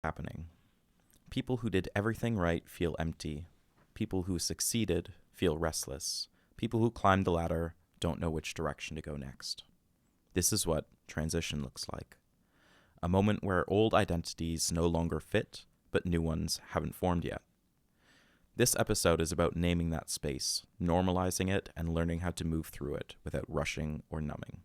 happening. People who did everything right feel empty. People who succeeded feel restless. People who climbed the ladder don't know which direction to go next. This is what transition looks like. A moment where old identities no longer fit, but new ones haven't formed yet. This episode is about naming that space, normalizing it, and learning how to move through it without rushing or numbing.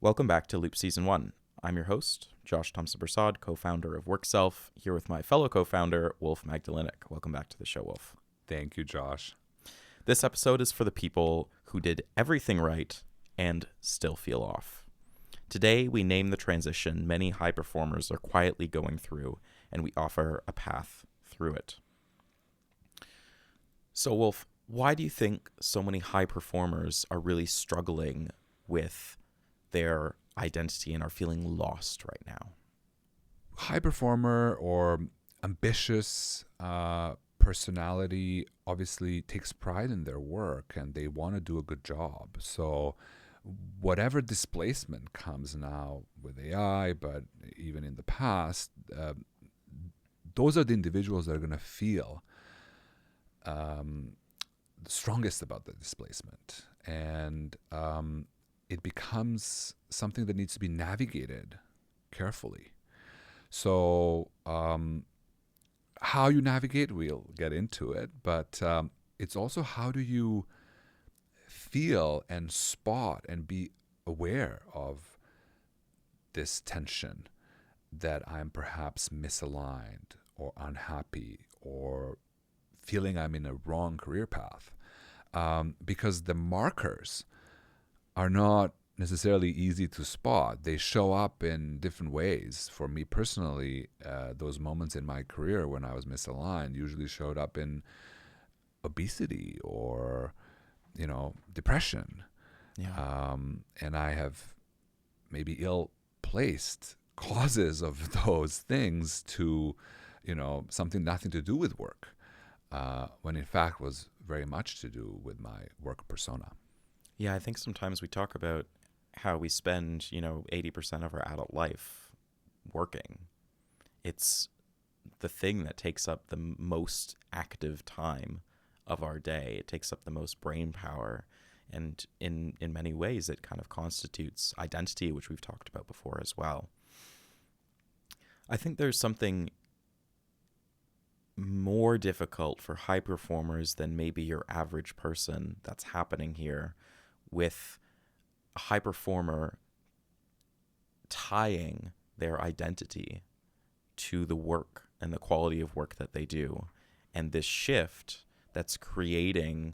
Welcome back to Loop Season 1. I'm your host, Josh Thompson-Persaud, co-founder of WorkSelf, here with my fellow co-founder, Wolf Magdelinic. Welcome back to the show, Wolf. Thank you, Josh. This episode is for the people who did everything right and still feel off. Today, we name the transition many high performers are quietly going through, and we offer a path through it. So, Wolf, why do you think so many high performers are really struggling with their identity and are feeling lost right now? High performer or ambitious personality obviously takes pride in their work and they want to do a good job. So whatever displacement comes now with AI, but even in the past, those are the individuals that are going to feel the strongest about the displacement. And it becomes something that needs to be navigated carefully. So how you navigate, we'll get into it, but it's also how do you feel and spot and be aware of this tension that I'm perhaps misaligned or unhappy or feeling I'm in a wrong career path. Because the markers are not necessarily easy to spot. They show up in different ways. For me personally, those moments in my career when I was misaligned usually showed up in obesity or, depression. Yeah. And I have maybe ill-placed causes of those things to, something nothing to do with work, when in fact was very much to do with my work persona. Yeah, I think sometimes we talk about how we spend, 80% of our adult life working. It's the thing that takes up the most active time of our day. It takes up the most brain power. And in many ways, it kind of constitutes identity, which we've talked about before as well. I think there's something more difficult for high performers than maybe your average person that's happening here, with a high performer tying their identity to the work and the quality of work that they do. And this shift that's creating,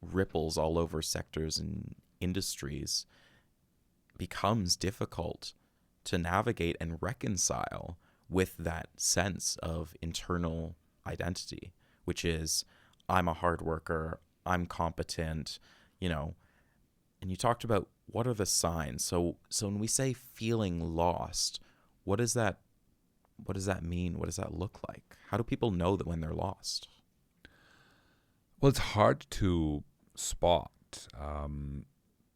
ripples all over sectors and industries becomes difficult to navigate and reconcile with that sense of internal identity, which is, I'm a hard worker, I'm competent, and you talked about what are the signs. So when we say feeling lost, what does that mean? What does that look like? How do people know that when they're lost? Well, it's hard to spot.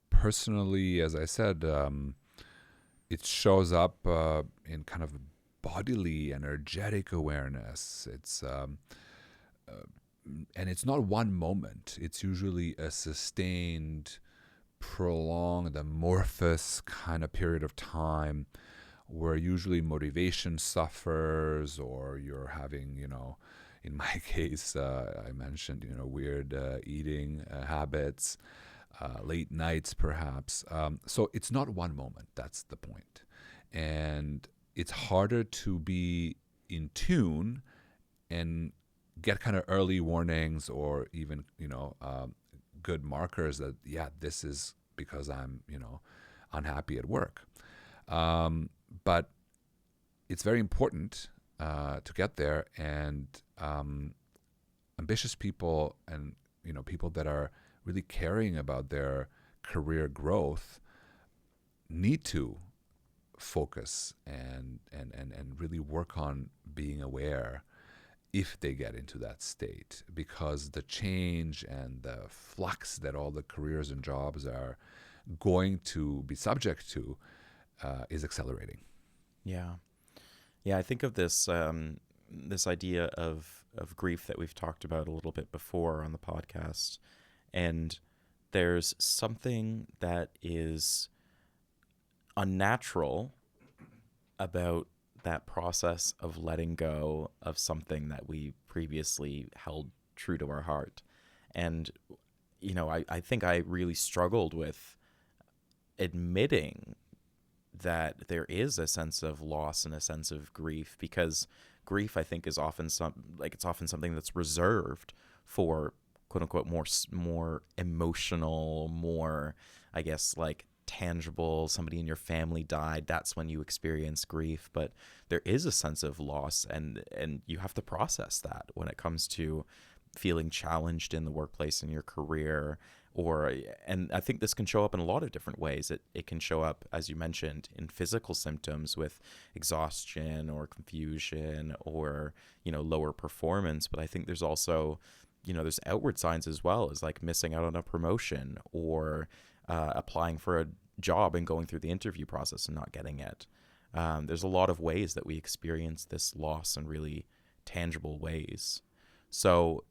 Personally, as I said, it shows up in kind of bodily, energetic awareness. It's and it's not one moment. It's usually a sustained, prolonged, amorphous kind of period of time where usually motivation suffers, or you're having, in my case, I mentioned, weird eating habits, late nights perhaps. So it's not one moment. That's the point. And it's harder to be in tune and get kind of early warnings or even, good markers that, this is because I'm, unhappy at work. But it's very important to get there, and ambitious people and, people that are really caring about their career growth need to focus and really work on being aware if they get into that state, because the change and the flux that all the careers and jobs are going to be subject to is accelerating. Yeah. Yeah, I think of this this idea of grief that we've talked about a little bit before on the podcast. And there's something that is unnatural about that process of letting go of something that we previously held true to our heart. And, you know, I think I really struggled with admitting that there is a sense of loss and a sense of grief, because grief, I think, is often it's often something that's reserved for quote unquote more emotional, more, I guess, like tangible. Somebody in your family died, that's when you experience grief. But there is a sense of loss, and you have to process that when it comes to feeling challenged in the workplace, in your career. And I think this can show up in a lot of different ways. It can show up, as you mentioned, in physical symptoms with exhaustion or confusion or, you know, lower performance. But I think there's also, you know, there's outward signs as well, as like missing out on a promotion or applying for a job and going through the interview process and not getting it. There's a lot of ways that we experience this loss in really tangible ways. So,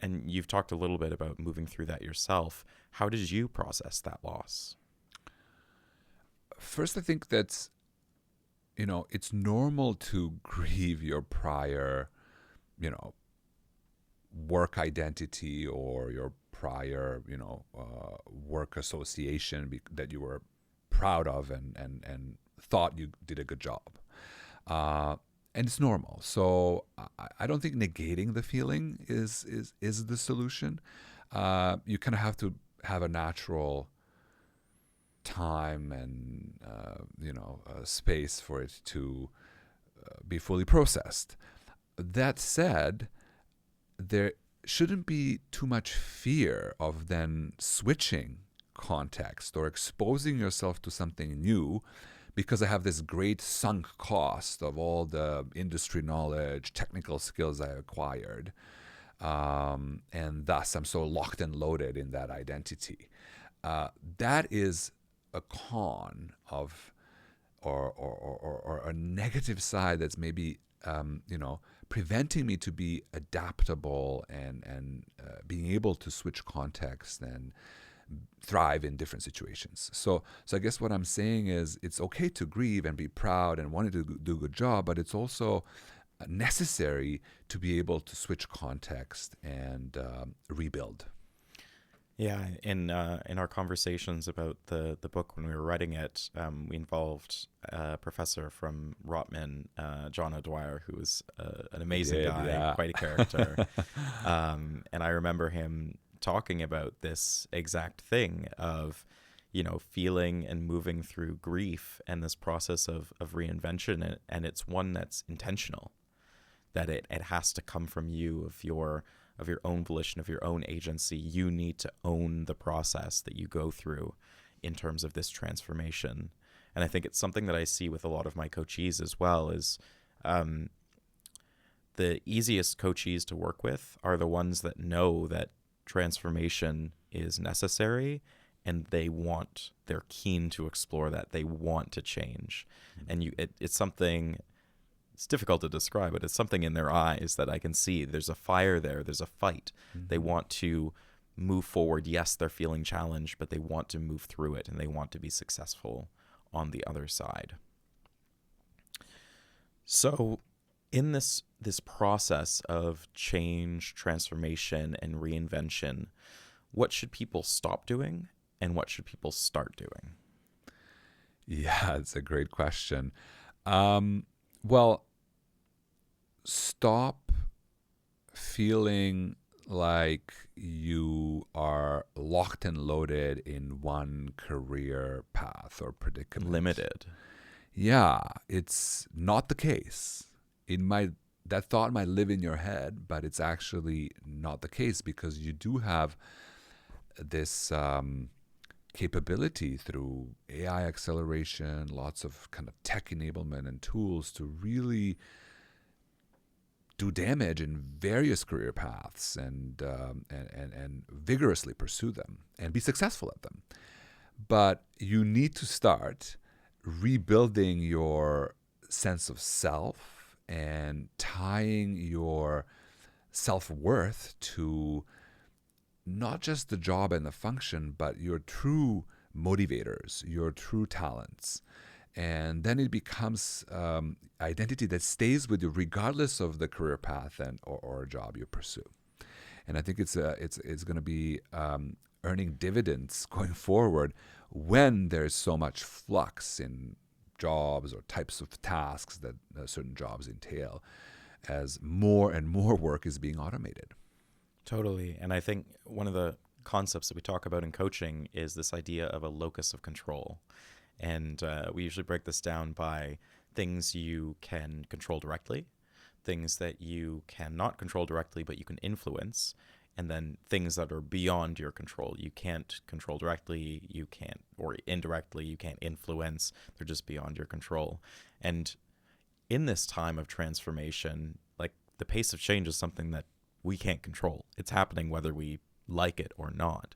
and you've talked a little bit about moving through that yourself. How did you process that loss? First, I think that's, you know, it's normal to grieve your prior, you know, work identity or your prior, you know, work association that you were proud of and thought you did a good job. And it's normal. So I don't think negating the feeling is the solution. You kind of have to have a natural time and space for it to be fully processed. That said, there shouldn't be too much fear of then switching context or exposing yourself to something new, because I have this great sunk cost of all the industry knowledge, technical skills I acquired. And thus I'm so locked and loaded in that identity. That is a con of, or a negative side that's maybe, preventing me to be adaptable and being able to switch context and thrive in different situations. So I guess what I'm saying is it's okay to grieve and be proud and wanting to do a good job, but it's also necessary to be able to switch context and rebuild. Yeah, in our conversations about the book when we were writing it, we involved a professor from Rotman, John O'Dwyer, who was an amazing guy, yeah. quite a character. And I remember him talking about this exact thing of, you know, feeling and moving through grief and this process of reinvention, and it's one that's intentional, that it has to come from you, of your own volition, of your own agency. You need to own the process that you go through in terms of this transformation. And I think it's something that I see with a lot of my coachees as well, is the easiest coachees to work with are the ones that know that transformation is necessary, and they're keen to explore that. They want to change. And it's something, it's difficult to describe, but it's something in their eyes that I can see. There's a fire there. There's a fight. Mm-hmm. They want to move forward. Yes, they're feeling challenged, but they want to move through it, and they want to be successful on the other side. So in this process of change, transformation, and reinvention, what should people stop doing and what should people start doing? Yeah, it's a great question. Well, stop feeling like you are locked and loaded in one career path or predicament. Limited. Yeah, it's not the case. That thought might live in your head, but it's actually not the case, because you do have this capability through AI acceleration, lots of kind of tech enablement and tools to really do damage in various career paths and vigorously pursue them and be successful at them. But you need to start rebuilding your sense of self and tying your self-worth to not just the job and the function, but your true motivators, your true talents. And then it becomes identity that stays with you regardless of the career path or job you pursue. And I think it's going to be earning dividends going forward when there's so much flux in jobs or types of tasks that certain jobs entail, as more and more work is being automated. Totally. And I think one of the concepts that we talk about in coaching is this idea of a locus of control. And we usually break this down by things you can control directly, things that you cannot control directly but you can influence, and then things that are beyond your control. You can't control directly, you can't, or indirectly, you can't influence. They're just beyond your control. And in this time of transformation, like, the pace of change is something that we can't control. It's happening whether we like it or not.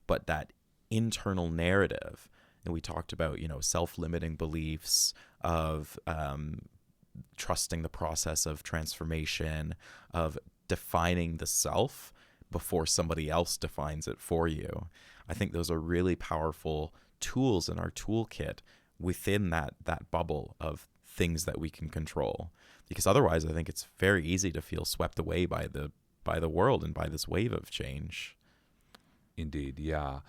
But that internal narrative, and we talked about, self-limiting beliefs of trusting the process of transformation, of defining the self before somebody else defines it for you. I think those are really powerful tools in our toolkit within that bubble of things that we can control. Because otherwise, I think it's very easy to feel swept away by the world and by this wave of change. Indeed, yeah.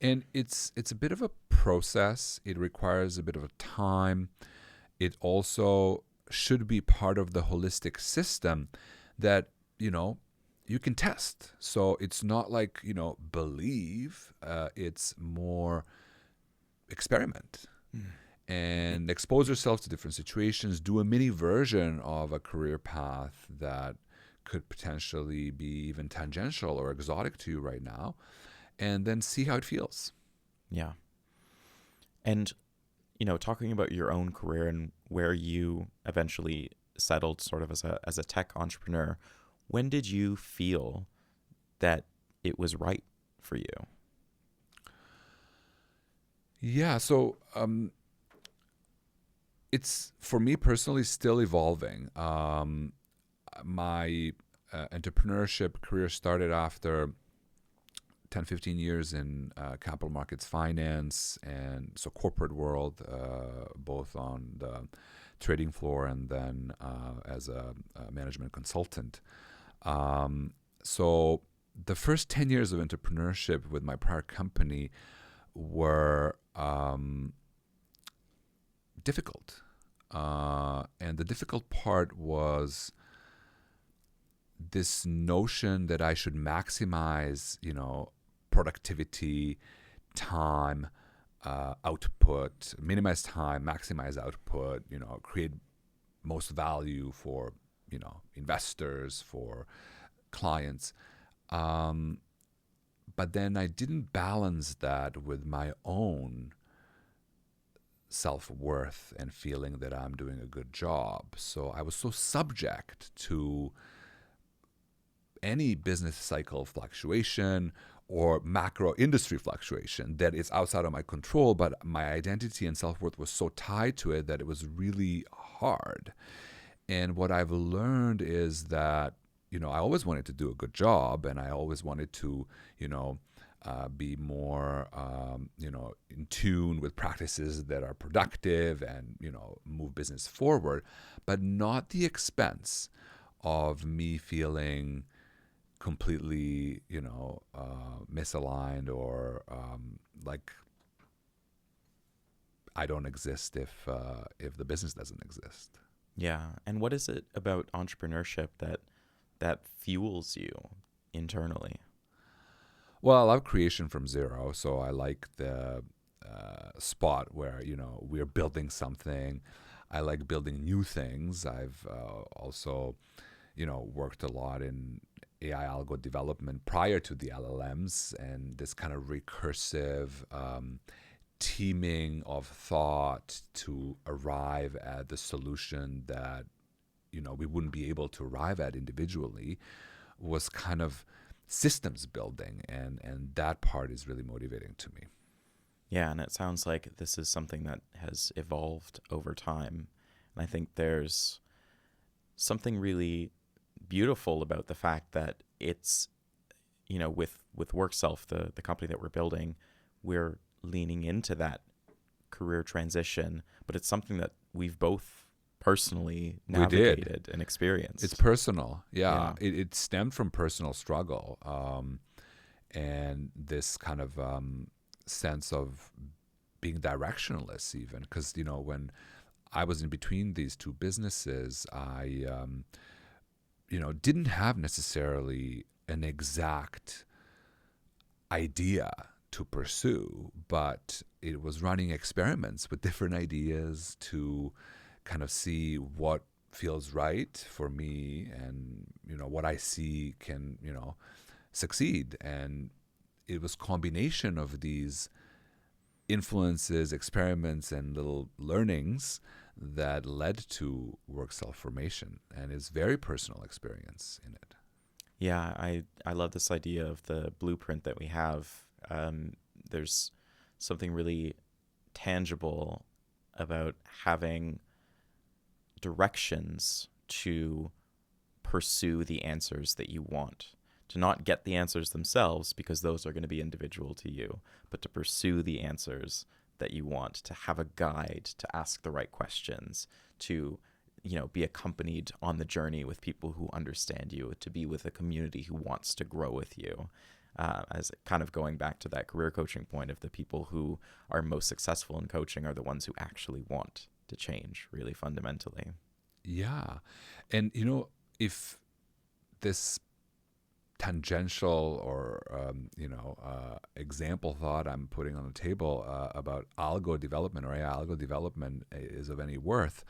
And it's a bit of a process. It requires a bit of a time. It also should be part of the holistic system that, you can test. So it's not like, believe. It's more experiment. And expose yourself to different situations. Do a mini version of a career path that could potentially be even tangential or exotic to you right now, and then see how it feels. Yeah. And, talking about your own career and where you eventually settled sort of as a tech entrepreneur, when did you feel that it was right for you? Yeah, so it's, for me personally, still evolving. My entrepreneurship career started after 10, 15 years in capital markets finance, and so corporate world, both on the trading floor and then as a management consultant. So the first 10 years of entrepreneurship with my prior company were difficult. And the difficult part was this notion that I should maximize, productivity, time, output, minimize time, maximize output, create most value for, investors, for clients. But then I didn't balance that with my own self-worth and feeling that I'm doing a good job. So I was so subject to any business cycle fluctuation or macro industry fluctuation that is outside of my control, but my identity and self-worth was so tied to it that it was really hard. And what I've learned is that, I always wanted to do a good job, and I always wanted to, be more, in tune with practices that are productive and, move business forward, but not the expense of me feeling completely, misaligned or like I don't exist if the business doesn't exist. Yeah. And what is it about entrepreneurship that fuels you internally? Well, I love creation from zero, so I like the spot where we're building something. I like building new things. I've also worked a lot in AI algo development prior to the LLMs, and this kind of recursive teaming of thought to arrive at the solution that we wouldn't be able to arrive at individually, was kind of systems building, and that part is really motivating to me. Yeah, and it sounds like this is something that has evolved over time. And I think there's something really beautiful about the fact that it's, with WorkSelf, the company that we're building, we're leaning into that career transition, but it's something that we've both personally navigated and experienced. It's personal. Yeah. It stemmed from personal struggle, and this kind of sense of being directionless, even because when I was in between these two businesses, I didn't have necessarily an exact idea to pursue, but it was running experiments with different ideas to kind of see what feels right for me, and what I see can succeed. And it was combination of these influences, experiments, and little learnings that led to work self-formation, and is very personal experience in it. Yeah, I love this idea of the blueprint that we have. There's something really tangible about having directions to pursue the answers that you want. To not get the answers themselves, because those are going to be individual to you, but to pursue the answers that you want, to have a guide, to ask the right questions, to be accompanied on the journey with people who understand you, to be with a community who wants to grow with you. As kind of going back to that career coaching point of the people who are most successful in coaching are the ones who actually want to change really fundamentally. Yeah. And, if this tangential or example thought I'm putting on the table about algo development or AI algo development is of any worth,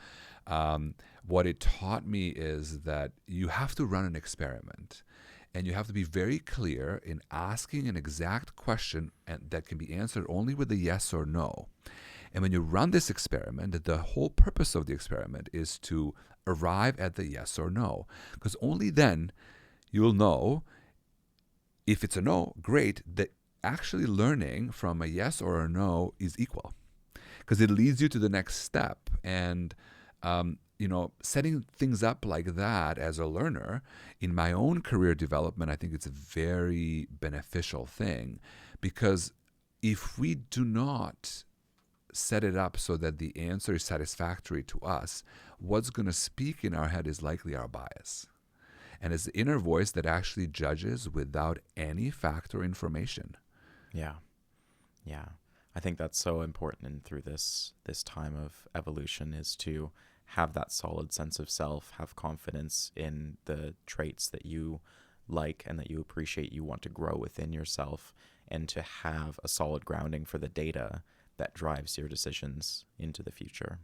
what it taught me is that you have to run an experiment, and you have to be very clear in asking an exact question that can be answered only with a yes or no. And when you run this experiment, the whole purpose of the experiment is to arrive at the yes or no, because only then you'll know if it's a no, great, that actually learning from a yes or a no is equal, because it leads you to the next step. And, setting things up like that as a learner in my own career development, I think it's a very beneficial thing, because if we do not set it up so that the answer is satisfactory to us, what's going to speak in our head is likely our bias. And it's the inner voice that actually judges without any fact or information. Yeah. I think that's so important, and through this time of evolution, is to have that solid sense of self, have confidence in the traits that you like and that you appreciate, you want to grow within yourself, and to have a solid grounding for the data that drives your decisions into the future.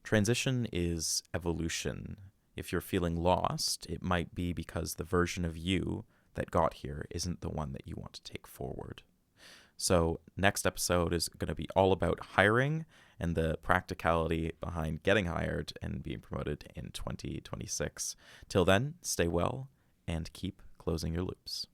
Transition is evolution. If you're feeling lost, it might be because the version of you that got here isn't the one that you want to take forward. So next episode is going to be all about hiring and the practicality behind getting hired and being promoted in 2026. Till then, stay well and keep closing your loops.